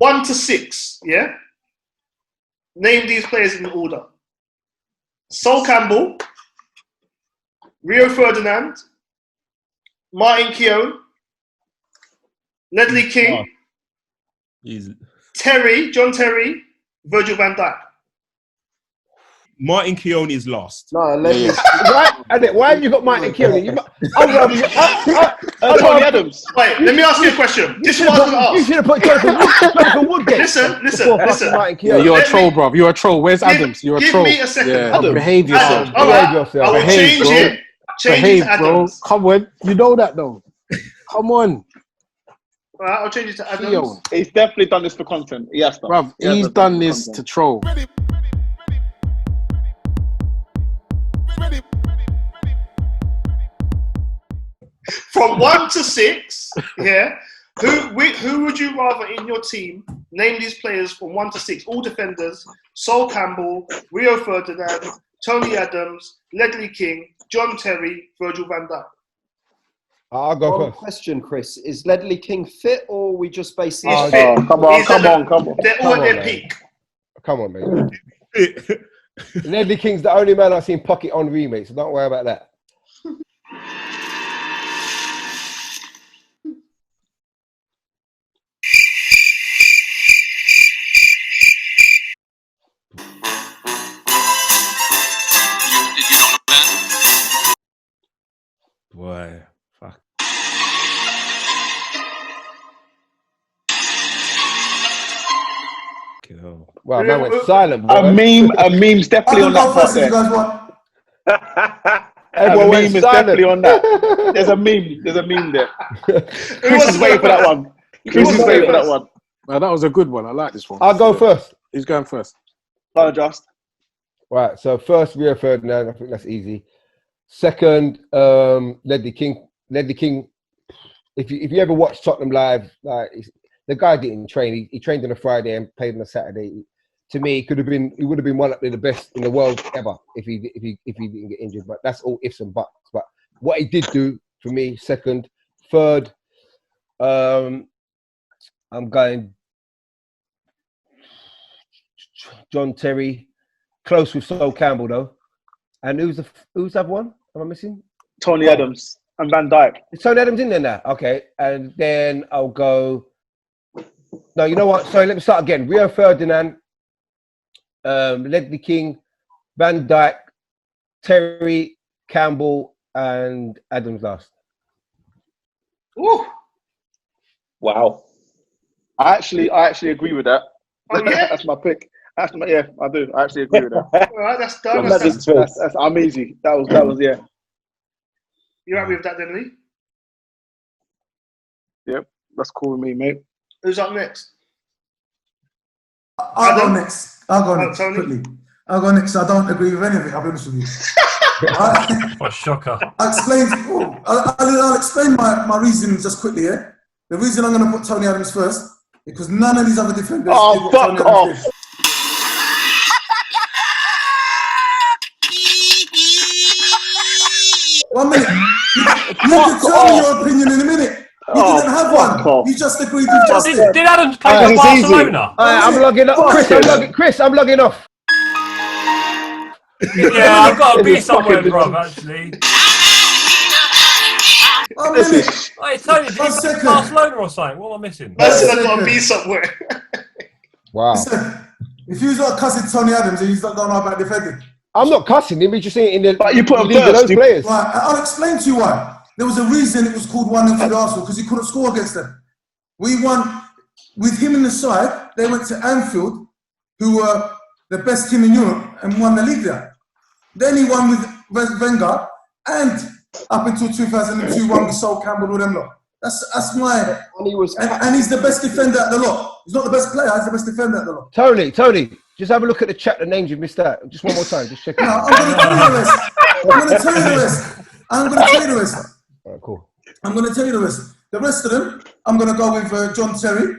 1 to 6, yeah? Name these players in order. Sol Campbell, Rio Ferdinand, Martin Keown, Ledley King, John Terry, Virgil van Dijk. Martin Keown is last. No, Ledley. Why have you got Martin Keown? Tony Adams. Wait, let me ask you a question. This is what I was going to ask. You should have put Jonathan Woodgate. Listen. Yeah, you're a troll, bro. You're a troll. Where's Adams? You're a troll. Give me a second. Yeah, behave yourself. All right. I will change it. Behave, bro. Come on. You know that, though. Come on. All right, I'll change it to Adams. He's definitely done this for content. He has done. Bruv, he's done this to troll. From 1 to 6, yeah. Who would you rather in your team? Name these players from 1 to 6. All defenders: Sol Campbell, Rio Ferdinand, Tony Adams, Ledley King, John Terry, Virgil van Dijk. I'll go One first. question, Chris: is Ledley King fit, or we just basically? He's fit. Come on. They're all at their peak. Come on, mate. Ledley King's the only man I've seen pocket on remakes, so don't worry about that. Boy, fuck. Wow, man went silent. A meme's definitely on that part there. You guys want? Everyone A went meme is silent. definitely on that. There's a meme there. Chris is waiting for that one. Chris is waiting for that one. That was a good one. I like this one. I'll go first. Who's going first? Just. Right, so first, Rio Ferdinand. I think that's easy. Second, Ledley King. Ledley King. If you ever watch Tottenham live, like the guy didn't train. He trained on a Friday and played on a Saturday. To me, he would have been one of the best in the world ever if he didn't get injured. But that's all ifs and buts. But what he did do for me, second, third, I'm going John Terry, close with Sol Campbell though. And who's the other one? Am I missing? Tony Adams and Van Dijk. Is Tony Adams in there now? Okay, and then I'll go. No, you know what? Sorry, let me start again. Rio Ferdinand, Ledley King, Van Dijk, Terry, Campbell, and Adams last. Ooh. Wow. I actually agree with that. Oh, yeah? That's my pick. I do. I actually agree with that. All right, that's done. I'm easy. That was yeah. You happy with that, then, Lee? Yep, that's cool with me, mate. Who's up next? I'll go next. Tony? Quickly. I'll go next. I don't agree with any of it. I'll be honest with you. What a shocker. I'll explain my reasoning just quickly. Yeah, the reason I'm going to put Tony Adams first because none of these other defenders. Oh, fuck off! One minute. You can tell me your opinion in a minute. You didn't have one. Off. You just agreed with Justin. Did Adams play for Barcelona? I'm logging off. Chris, I'm logging off. Yeah, I've got to be somewhere, bro, actually. One minute. Hey, Tony, did he play for Barcelona or something? What am I missing? That's got to be somewhere. Wow. Listen, if you was not cussing Tony Adams and he's not going on about defending. I'm not cussing him. He's just saying in the But you put him league of first. those players. Right, I'll explain to you why. There was a reason it was called 1-0 for Arsenal because he couldn't score against them. We won with him in the side. They went to Anfield, who were the best team in Europe, and won the league there. Then he won with Wenger, and up until 2002, won with Sol Campbell with them lot. That's my. And he's the best defender at the lot. He's not the best player. He's the best defender at the lot. Tony, just have a look at the chat. The names you've missed out. Just one more time. Just check it No, out. I'm going to tell you the rest. I'm going to tell you the rest. All right, cool. I'm going to tell you the rest. The rest of them, I'm going to go with John Terry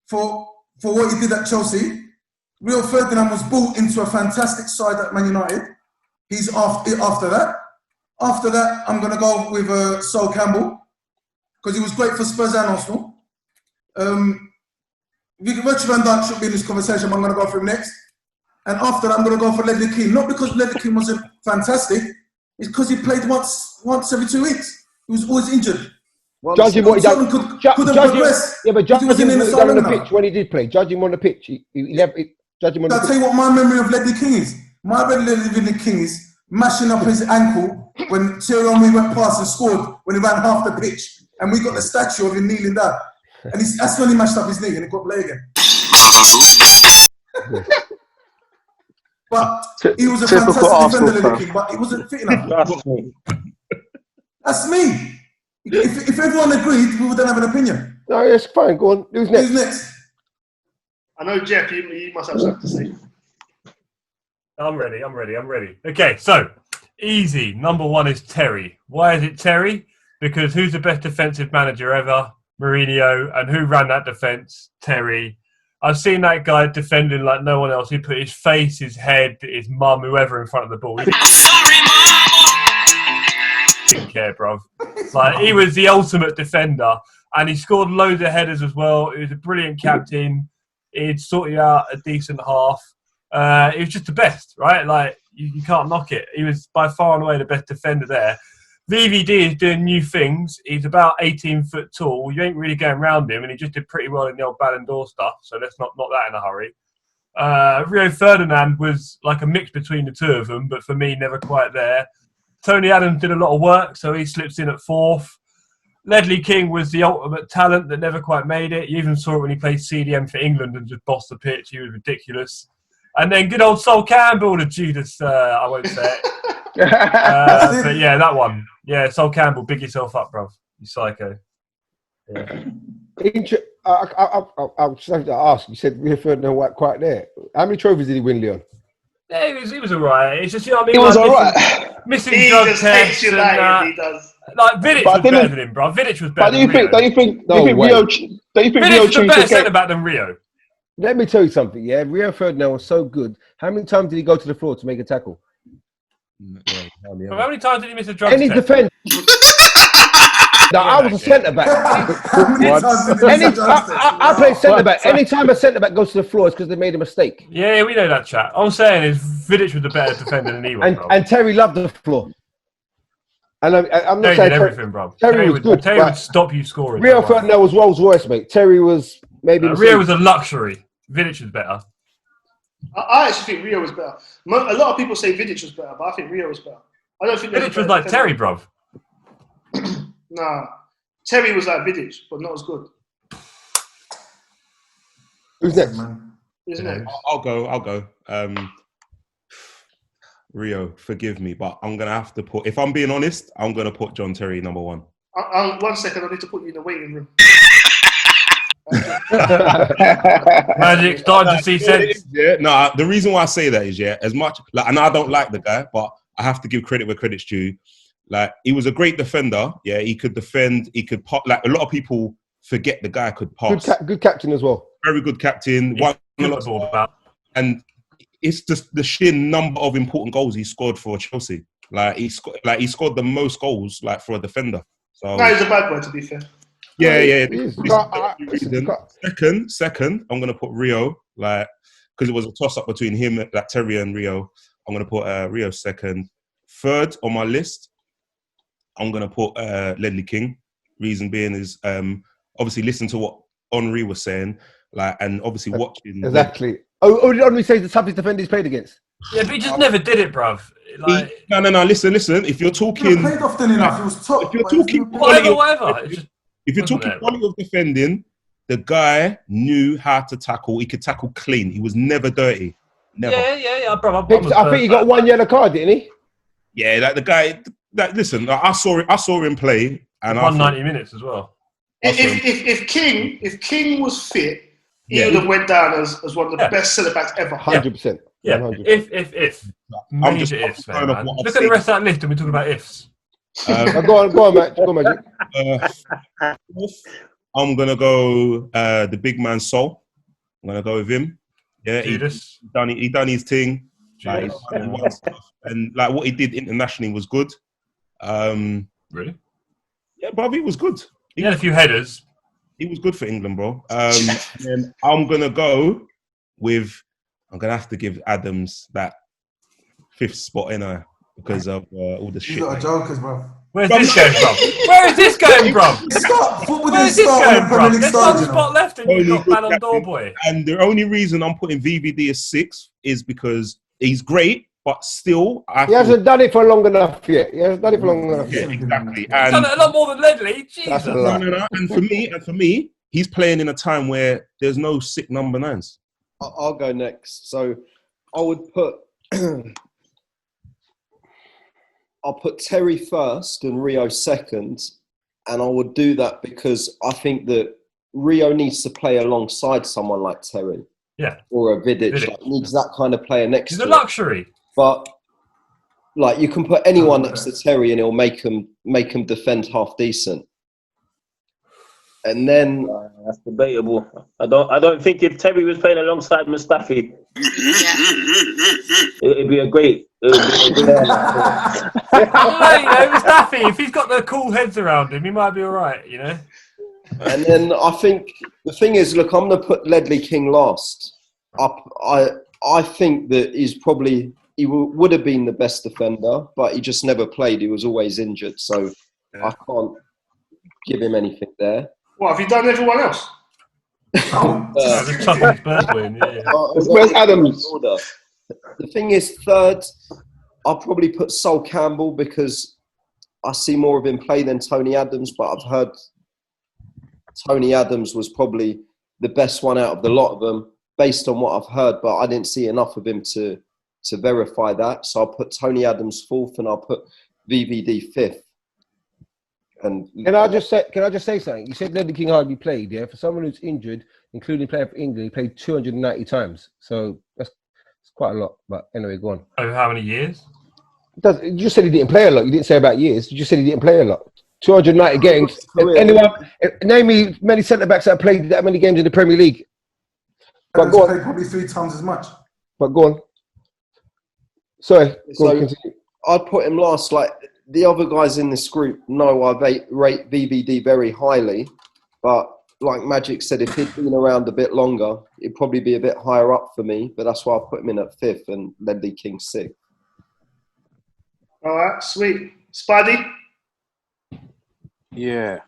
for what he did at Chelsea. Rio Ferdinand was brought into a fantastic side at Man United. He's after that. After that, I'm going to go with Sol Campbell because he was great for Spurs and Arsenal. Richard Van Dijk should be in this conversation. I'm going to go for him next. And after that, I'm going to go for Ledley King. Not because Ledley King wasn't fantastic. It's because he played once every 2 weeks. He was always injured. Judging what he done, couldn't judging, progress. yeah, but judging what in he the done on the side pitch when he did play. Judging him on the pitch, judging him on the I'll pitch. tell you what my memory of Ledley King is. My memory of Ledley King is mashing up his ankle when Thierry Henry went past and scored when he ran half the pitch. And we got the statue of him kneeling down. And that's when he mashed up his knee and he got play again. But he was a fantastic defender, Ledley King, but he wasn't fit enough. That's me. If everyone agreed, we would then have an opinion. No, yes, fine. Go on. Who's next? I know, Jeff, you must have something to say. I'm ready. Okay, so easy. Number 1 is Terry. Why is it Terry? Because who's the best defensive manager ever? Mourinho. And who ran that defence? Terry. I've seen that guy defending like no one else. He put his face, his head, his mum, whoever in front of the ball. He didn't care, bruv. Like, he was the ultimate defender. And he scored loads of headers as well. He was a brilliant captain. He'd sorted out a decent half. He was just the best, right? Like, you can't knock it. He was by far and away the best defender there. VVD is doing new things. He's about 18 foot tall. You ain't really going around him, and he just did pretty well in the old Ballon d'Or stuff, so let's not that in a hurry. Rio Ferdinand was like a mix between the two of them, but for me, never quite there. Tony Adams did a lot of work, so he slips in at 4th. Ledley King was the ultimate talent that never quite made it. You even saw it when he played CDM for England and just bossed the pitch. He was ridiculous. And then good old Sol Campbell, the Judas, I won't say it. But yeah, that one. Yeah, Sol Campbell, big yourself up, bruv. You psycho. Yeah. I'll just have to ask. You said Rio Ferdinand weren't quite there. How many trophies did he win, Leon? Yeah, he was alright. It's just, you know what I mean? He was like, alright. Missing He drug just tests hates and United, that. he does. Like, Vidic was better than him, bro. Vidic was better than Rio. Don't you think No way. Rio changed Vidic was a better the centre game? back than Rio. Let me tell you something. Yeah, Rio Ferdinand was so good. How many times did he go to the floor to make a tackle? How many times did he miss a drug Any test? defense. No, I was a centre back. I played centre back. Anytime a centre back goes to the floor, it's because they made a mistake. Yeah, we know that, chat. All I'm saying is Vidic was a better defender than he was, bro. And Terry loved the floor. And I'm not Terry saying did everything, bro. Terry was good. Terry would stop you scoring. Rio Ferdinand was Rolls Royce, mate. Terry was maybe. Rio was a luxury. Vidic was better. I actually think Rio was better. A lot of people say Vidic was better, but I think Rio was better. I don't think Vidic was like Terry, bruv. Nah. Terry was like Vidic, but not as good. Who's next? Isn't it? I'll go. Rio, forgive me, but I'm going to have to put, if I'm being honest, I'm going to put John Terry number 1. 1 second, I need to put you in the waiting room. Magic, starting to see sense. Yeah, no, the reason why I say that is, as much, like, and I don't like the guy, but I have to give credit where credit's due. Like, he was a great defender. Yeah, he could defend. He could pop. Like, a lot of people forget the guy could pass. Good captain as well. Very good captain. Won a lot of ball, and it's just the sheer number of important goals he scored for Chelsea. Like, he scored the most goals like for a defender. So No, he's a bad boy, to be fair. yeah. Second, I'm gonna put Rio, like, because it was a toss up between him, like Terry and Rio. I'm gonna put Rio second. Third on my list, I'm going to put Ledley King. Reason being is obviously listen to what Henri was saying, like, and obviously watching. Exactly. Oh, did Henri say the toughest defender he's played against? Yeah, but he just never did it, bruv. Like, No. Listen. If you're talking, played often enough. It was top. If you're talking whatever. If you're talking quality of defending, the guy knew how to tackle. He could tackle clean. He was never dirty. Never. Yeah, bruv. I think he got 1 yellow card, didn't he? Yeah, like the guy. Like, listen, I saw him play, and won 90 minutes as well. If King was fit, he would have went down as one of the best centre backs ever. 100%. Yeah. 100%. If. Major ifs, man. Look at the rest of that list, and we talk about ifs. Go on, Matt. Go on, Magic. I'm gonna go the big man Sol. I'm gonna go with him. Yeah, he done his thing. Like, and like what he did internationally was good. Really? Yeah, Bobby was good. He had a few headers. He was good for England, bro. And I'm gonna go with. I'm gonna have to give Adams that 5th spot in because of all the These shit. lot are jokers, bro. Where's this going from? Where is this going from? Football didn't Where's this start on going the Premier from? League There's started, one you know. spot left and you've Only got good Ballon d'Or captain. boy. And the only reason I'm putting VVD as 6th is because he's great, but still, He hasn't done it for long enough yet. He hasn't done it for long enough Yeah, yet. exactly. He's done it a lot more than Ledley. That's a Jesus. lot. No. And for me, he's playing in a time where there's no sick number 9s. I'll go next. So I would put I'll put Terry first and Rio second, and I would do that because I think that Rio needs to play alongside someone like Terry. Yeah. Or a Vidic. Like, needs that kind of player next He's to a him. luxury. But like you can put anyone next to Terry and it'll make him defend half decent. And then that's debatable. I don't think if Terry was playing alongside Mustafi, it'd be a great. Mustafi, if he's got the cool heads around him, he might be all right, you know. And then I think the thing is, look, I'm going to put Ledley King last. I think that he would have been the best defender, but he just never played. He was always injured, so I can't give him anything there. What, have you done everyone else? Where's Adams? The thing is, third, I'll probably put Sol Campbell because I see more of him play than Tony Adams, but I've heard Tony Adams was probably the best one out of the lot of them based on what I've heard, but I didn't see enough of him to verify that. So I'll put Tony Adams 4th and I'll put VVD 5th. And can I just say something? You said Ledley King hardly played, yeah? For someone who's injured, including playing for England, he played 290 times. So that's quite a lot. But anyway, go on. Over how many years? You just said he didn't play a lot. You didn't say about years. You just said he didn't play a lot. 290 games. Anyone name me many centre backs that have played that many games in the Premier League? But go on. Played probably 3 times as much. But go on. Sorry. I'd put him last. Like the other guys in this group know I rate VVD very highly, but like Magic said, if he'd been around a bit longer, it'd probably be a bit higher up for me. But that's why I put him in at 5th and Ledley King 6th. All right, sweet. Spidey? Yeah.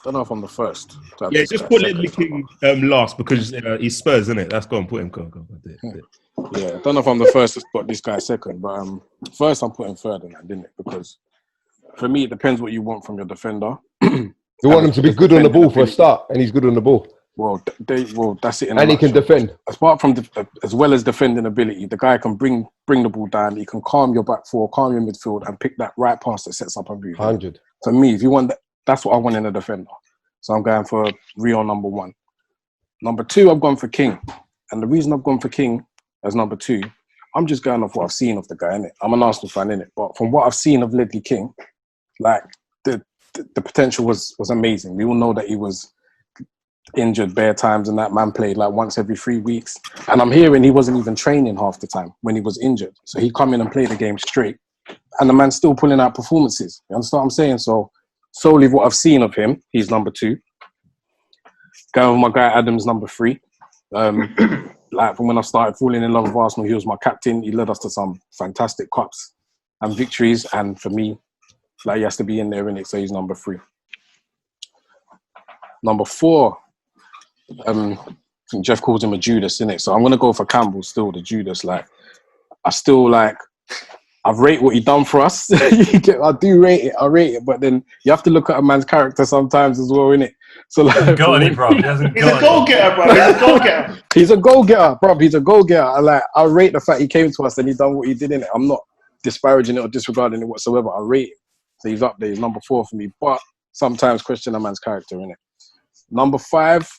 Don't know if I'm the first. Yeah, just put Ledley King last because he's Spurs, isn't it? That's gone. Put him. Go. Yeah, don't know if I'm the first to spot this guy second, but first I'm putting third in that, didn't it? Because for me, it depends what you want from your defender. You want him to be good on the ball for a start, and he's good on the ball. Well, that's it. And he can defend. Apart from as well as defending ability, the guy can bring the ball down. He can calm your back four, calm your midfield, and pick that right pass that sets up a move. 100. For me, if you want that, that's what I want in a defender. So I'm going for Rio number 1. Number 2, I've gone for King, and the reason I've gone for King as number 2, I'm just going off what I've seen of the guy, innit? I'm an Arsenal fan, innit? But from what I've seen of Ledley King, like the potential was amazing. We all know that he was injured bare times and that man played like once every 3 weeks. And I'm hearing he wasn't even training half the time when he was injured. So he come in and played the game straight. And the man's still pulling out performances. You understand what I'm saying? So solely what I've seen of him, he's number 2. Going with my guy Adams, number 3. Like from when I started falling in love with Arsenal, he was my captain. He led us to some fantastic cups and victories. And for me, like he has to be in there, innit? So he's number 3. Number 4, I think Jeff calls him a Judas, innit? So I'm gonna go for Campbell still, the Judas. Like I've rated what he done for us. I do rate it. I rate it, but then you have to look at a man's character sometimes as well, innit? So like, He's a go-getter, bro. He's a go-getter. He's a go-getter, bro. He's a go-getter. I rate the fact he came to us and he done what he did in it. I'm not disparaging it or disregarding it whatsoever. I rate it. So he's up there. He's number 4 for me. But sometimes question a man's character, innit? Number 5,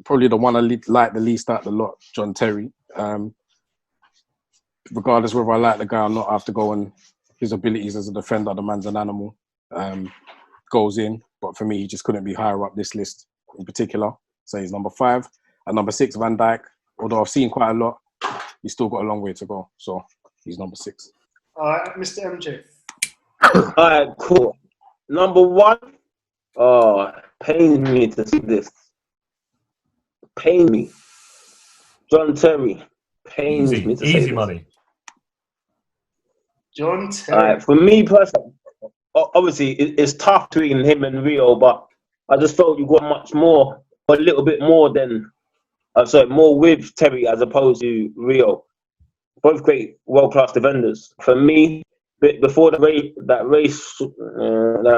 probably the one I like the least out of the lot, John Terry. Regardless whether I like the guy or not, I have to go on his abilities as a defender. The man's an animal. Goes in. But for me, he just couldn't be higher up this list in particular. So he's number 5. And number 6, Van Dijk. Although I've seen quite a lot, he's still got a long way to go. So he's number 6. All right, Mr. MJ. All right, cool. Number 1. Oh, pains me to see this. Pain me. John Terry. Pains me to say Easy this. money. John All Terry. right, for me personally, obviously it's tough between him and Rio, but I just felt you got much more, a little bit more than, more with Terry as opposed to Rio. Both great world-class defenders. For me, before that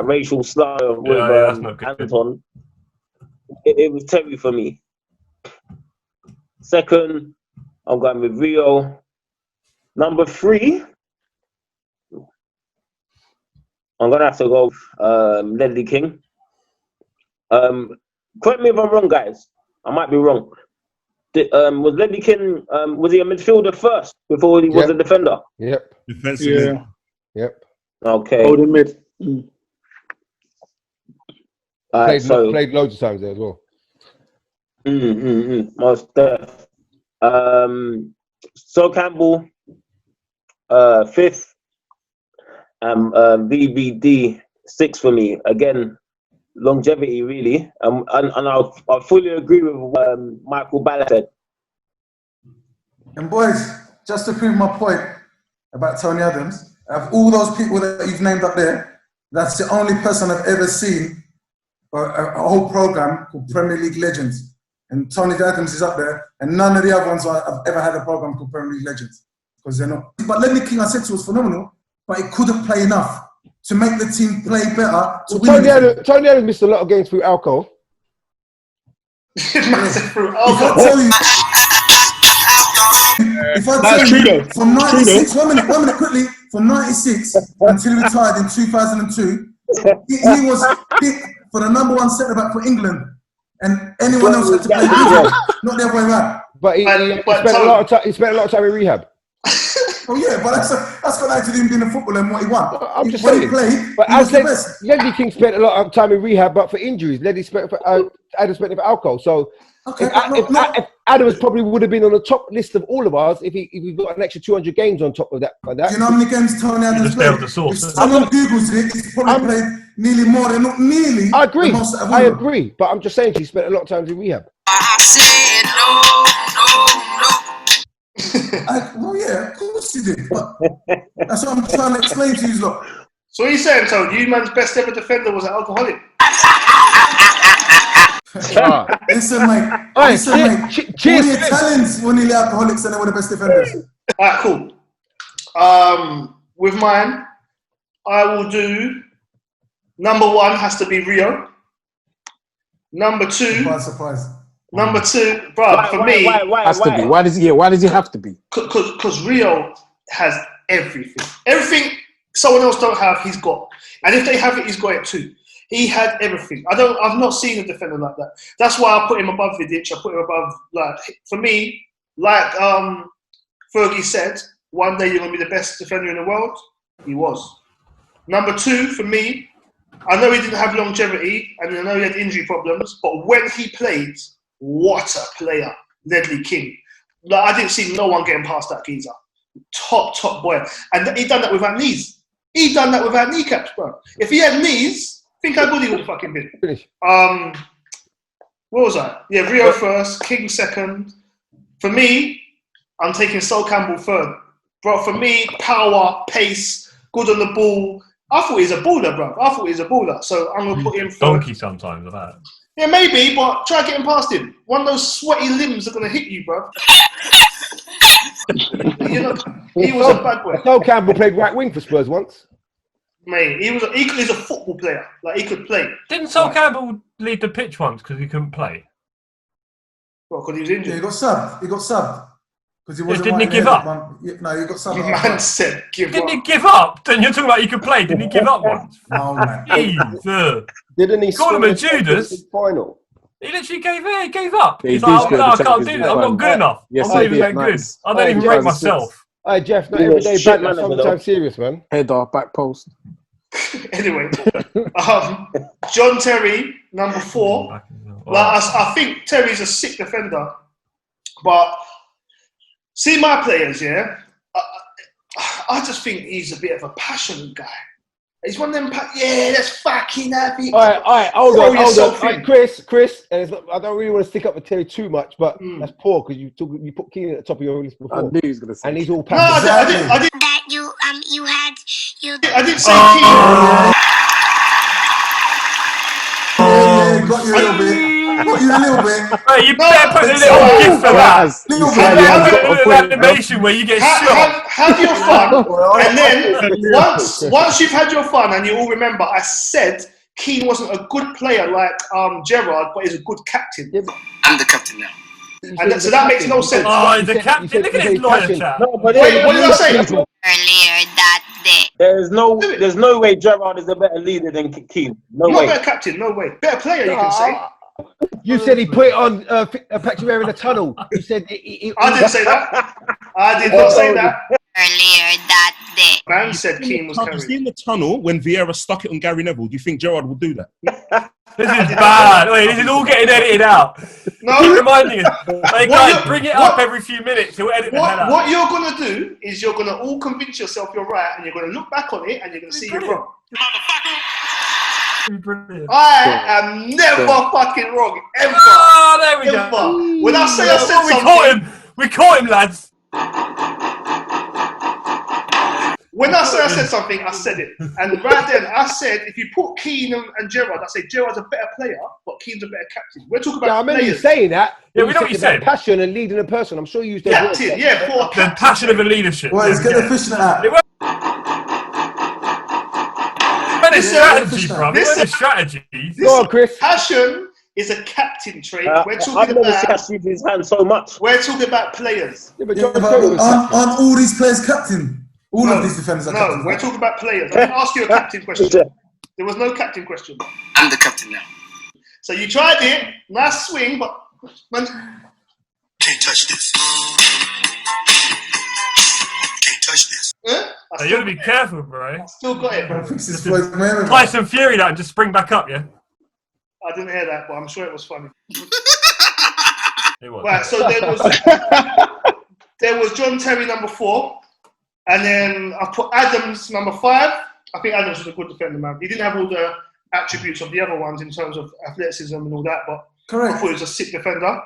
racial slur with that's not good. Anton, it was Terry for me. Second, I'm going with Rio. Number 3, I'm going to have to go with Ledley King. Correct me if I'm wrong, guys. I might be wrong. Was Ledley King, was he a midfielder first before he was a defender? Yep. Defensive. Yeah. Yep. Okay. Holding mid. All right, Played loads of times there as well. Most def. So Campbell, 5th, and VBD 6th for me. Again, longevity really. And I fully agree with what Michael Ballard said. And boys, just to prove my point about Tony Adams, of all those people that you've named up there, that's the only person I've ever seen a whole program called Premier League Legends. And Tony Adams is up there, and none of the other ones I've ever had a program called Premier League Legends, because they're not. But Ledley King, I said to was phenomenal, but he couldn't play enough to make the team play better. Tony Adams missed a lot of games through alcohol. If I tell you, from 96, one minute quickly, from 96 until he retired in 2002, he was picked for the number 1 centre back for England, and anyone else had to play with him, not the other way around. But he spent a lot of time in rehab. Oh yeah, but that's got nothing to do with being a footballer and what he won. I'm just when saying. he played, but he was the best. Ledley King spent a lot of time in rehab, but for injuries. Ledley spent Adam spent it for alcohol. So if Adams probably would have been on the top list of all of ours if we got an extra 200 games on top of that. Do you know how many games Tony Adams played? If someone Googles it, he's probably played nearly more than not nearly. I agree. The most out of all I of them. agree. But I'm just saying he spent a lot of time in rehab. I said no. Well, yeah, of course he did. But that's what I'm trying to explain to you, lot. So what are you saying, Tony? You man's best ever defender was an alcoholic. Listen, mate. All the Italians were nearly alcoholics and they were the best defenders. All right, cool. With mine, I will do number 1 has to be Rio. Number 2. Surprise. Number 2, bro. For me, has to be. Why does he have to be? Because Rio has everything. Everything someone else don't have, he's got. And if they have it, he's got it too. He had everything. I've not seen a defender like that. That's why I put him above Vidic. I put him above, for me, Fergie said, one day you're going to be the best defender in the world. He was. Number 2, for me, I know he didn't have longevity and I know he had injury problems, but when he played, what a player, Ledley King. I didn't see no one getting past that geezer. Top boy. And he done that without knees. He done that without kneecaps, bro. If he had knees, think how good he would have fucking been. What was I? Yeah, Rio first, King second. For me, I'm taking Sol Campbell third. Bro, for me, power, pace, good on the ball. I thought he was a baller, bro. So I'm going to put him third. Donkey sometimes, of that. Yeah, maybe, but try getting past him. One of those sweaty limbs are going to hit you, bro. He was a bad boy. Sol Campbell played right wing for Spurs once. Mate, he's a football player. He could play. Didn't Sol Campbell leave the pitch once because he couldn't play? Well, because he was injured. Yeah, he got subbed. Because he wasn't. Didn't he give up? No, he got subbed. Man said give up. Didn't he give up? Then you're talking about he could play. Didn't he give up once? No, man. Jesus. Didn't he Call him a Judas. Final? He literally gave up. Yeah, He's he like, did no, I score can't the do this. I'm not good enough. Yes, I'm not even that nice. good. I don't even rate myself. Hey, Jeff, not He every was day shit, back. man, Sometimes serious, man. Header, back post. Anyway, John Terry, number 4. I think Terry's a sick defender, but see my players, yeah. I just think he's a bit of a passionate guy. He's one of them. Yeah, that's fucking happy. All right, hold Throw on. yourself All in. right, Chris, and it's not, I don't really want to stick up with Terry too much, but that's poor because you put Keenan at the top of your list I before, knew he was gonna say. and he's all No, packed. I didn't. That you had I didn't say Yeah, got you a little bit. Got you a little bit. Hey, you better put a little gift for that. Little You bit. better Yeah. put a little animation where you get shot. Have your fun, and then once you've had your fun, and you all remember, I said Keane wasn't a good player like Gerrard, but he's a good captain. I'm the captain now. And so that makes no sense. Oh, he's a captain. Look at this lawyer chat. No, but Wait, what did I say? Earlier that day. there's no way Gerrard is a better leader than Keane. No Not way. better captain, no way. Better player, you can say. You said he put it on Patrick Vieira in the tunnel. You said I didn't say that. I did not say that. Earlier that day. Man said Keane was You carried. see in the tunnel when Vieira stuck it on Gary Neville. Do you think Gerrard will do that? This is bad. Wait, this is all getting edited out. No. Keep reminding us. Hey, guys, you- bring it what- up every few minutes. He'll edit the hell out. What you're gonna do is you're gonna all convince yourself you're right, and you're gonna look back on it, and you're gonna see you're wrong. Brilliant. I am never fucking wrong, ever. Oh, there we Ever. go. When I say I said We something, caught him. We caught him, lads. when I say I said something, I said it. And right then, I said if you put Keane and Gerrard, I say Gerrard's a better player, but Keane's a better captain. We're talking Yeah, I about remember you players. saying that. Yeah, You we know what you about said. Passion and leading a person. I'm sure you used those words. Captain, yeah, poor The captain. passion of a leadership. Well, let's get the fishnet out. What a strategy, bro. What a strategy. Go on, Chris. Passion is a captain trait. We're I've talking never seen about. us use his hand so much. We're talking about players. Yeah, but Yeah, John but Terry was captain. aren't all these players captain? All of these defenders are No, captains. we're talking about players. I didn't ask you a captain question. There was no captain question. I'm the captain now. So you tried it, nice swing, but man, Can't touch this. Can't touch this. I You still, gotta be careful, bro. still got it, bro. Fix this Floyd Mayweather. Tyson Fury that and just spring back up, yeah? I didn't hear that, but I'm sure it was funny. It was. Right, so there was John Terry number 4, and then I put Adams number 5. I think Adams was a good defender, man. He didn't have all the attributes of the other ones in terms of athleticism and all that, but I Correct. thought he was a sick defender.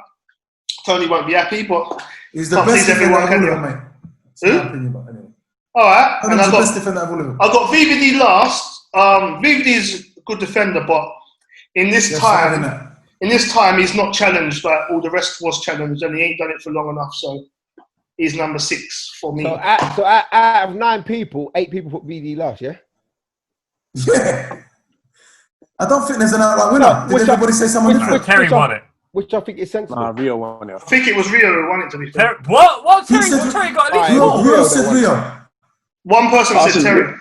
Tony won't be happy, but He's the can't best please defender everyone, of can all you? of them, mate. It's Who? my opinion, but anyway. all right. And Adam's the best defender of all of them. I got VVD last. VVD's a good defender, but in this Yes, time, having that. he's not challenged like all the rest was challenged, and he ain't done it for long enough. So he's number 6 for me. So out of 9 people, 8 people put VD last, yeah? Yeah. I don't think there's an outright winner. No, Did which everybody say someone different? Terry won it. Which I think is sensible. Nah, Rio won it. I think it was Rio who won it, to be fair. What? What? Who Terry, said- what Terry got at least Alright, four? Rio Rio said won. Rio. One person I said said Terry.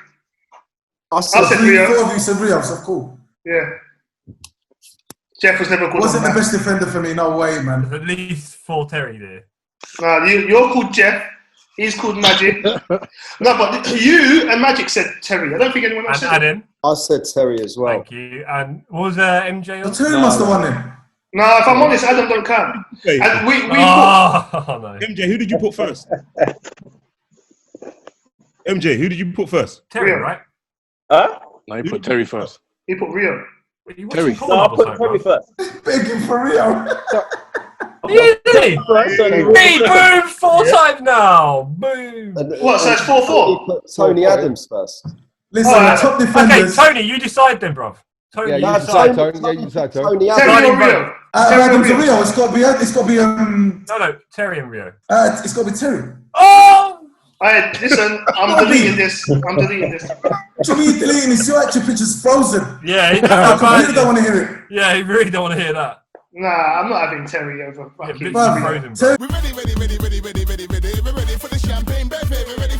I I said, said Rio. 4 of you said Rio, so cool. Yeah. Jeff was never good. Wasn't on the that. best defender for me, no way, man. There's at least 4 Terry there. Nah, you're called Jeff. He's called Magic. No, but you and Magic said Terry. I don't think anyone else And said it. Adam, I said Terry as well. thank you. And what was MJ So on? Terry must have won him. No, if I'm honest, Adam don't count. Okay. And we put, Oh, no. MJ, who did you put first? MJ, who did you put first? Terry, Rio. right? Huh? No, you put Terry first. he put Rio. Were you Terry. watching No, I Pornhub or put something, Terry bro? first. Begging for Rio. Did he? Right, Hey, boom! 4 times now. Boom. And- What, so it's 4-4? He put Tony Adams first. Listen, Alright. the top Okay, defenders. Tony, you decide then, bro. Tony, Yeah, you you decide. decide, Tony. Yeah, you decide, Tony. Tony Terry Adams. or Rio? Out of Terry or Adams and Rio? Rio, it's got to be No, Terry and Rio. it's got to be Terry. Oh! Listen, I'm deleting this. I'm deleting this. To me, deleting his actual picture's frozen. Yeah, he I completely don't want to hear it. Yeah, he really don't want to hear that. Nah, I'm not having Terry over Yeah, fucking. literally frozen, bro. Terry We're ready for the champagne, baby. We're ready